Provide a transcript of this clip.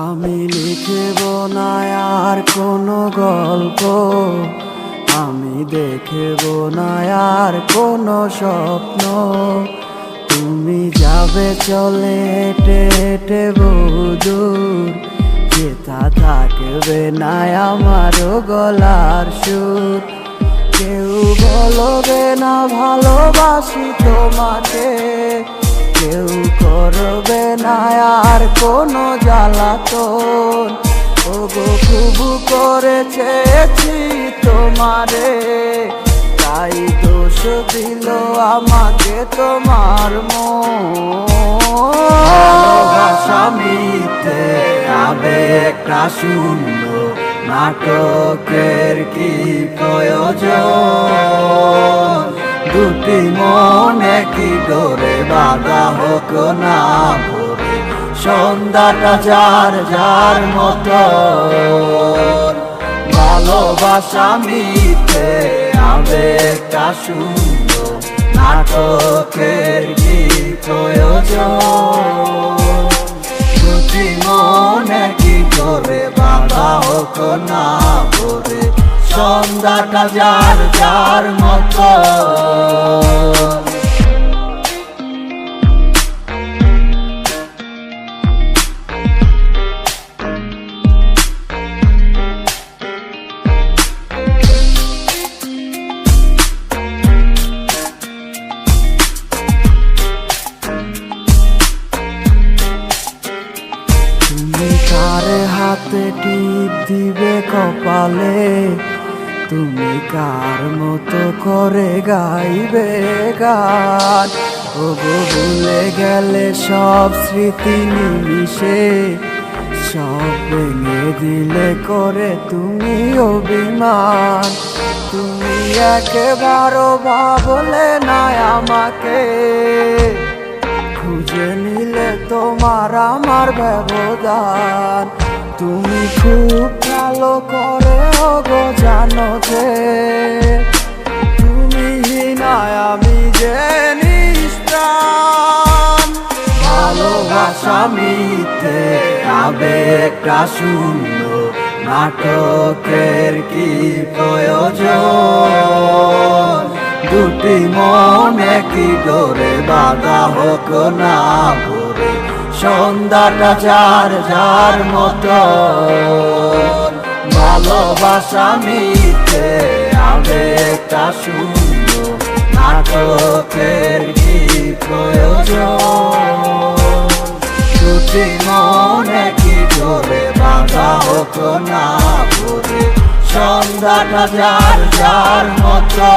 আমি লিখব না আর কোনো গল্প, আমি দেখব না আর কোনো স্বপ্ন। তুমি যাবে চলে হেঁটে হেঁটে বহুদূর, যেথা থাকবে না আমারও গলার সুর। কেউ বলবে না ভালোবাসি তোমাকে, কেউ করবে না আর কোনো জ্বালাতন। ওগো খুব করে চেয়েছি তোমারে, তাই দোষ দিল আমাকে তোমার মন। ভালোবাসা মিথ্যে আবেগটা শূন্য, নাটকের কি প্রয়োজন? দুটি মনে কি ডোরে বাঁধা হোক না ভোরে, সন্ধ্যাটা যার যার মতো। ভালোবাসা মিথ্যে আবেগটা শূন্য, নাটকের কি প্রয়োজন? দুটি মনে কি ডোরে বাঁধা হোক না ভোরে, সন্ধ্যাটা যার যার মতো। তুমি কার হাতে টিপ দিবে কপালে, তুমি কার মতো করে গাইবে গান। ওগো ভুলে গেলে সব স্মৃতি নিমিশে, সব ভেঙে দিলে করে তুমি অভিমান। তুমি একেবারও ভাবলে না আমাকে, খুঁজে নিলে তোমার আমার ব্যবধান। তুমি খুব ভালো করে ওগো জানো যে, তুমি হিনায় আমি যে নিষ্প্রাণ। ভালোবাসা মিথ্যে আবেগটা শূন্য, নাটকের কি প্রয়োজন? দুটি মনে কি ডোরে বাঁধা হোক না ভোরে, সন্ধ্যাটা যার যার মতো। ভালোবাসা মিথ্যে আবেগটা শূন্য, নাটকের কি প্রয়োজন? দুটি মনে কি ডোরে বাঁধা হোক না ভোরে, সন্ধ্যাটা যার যার মতো।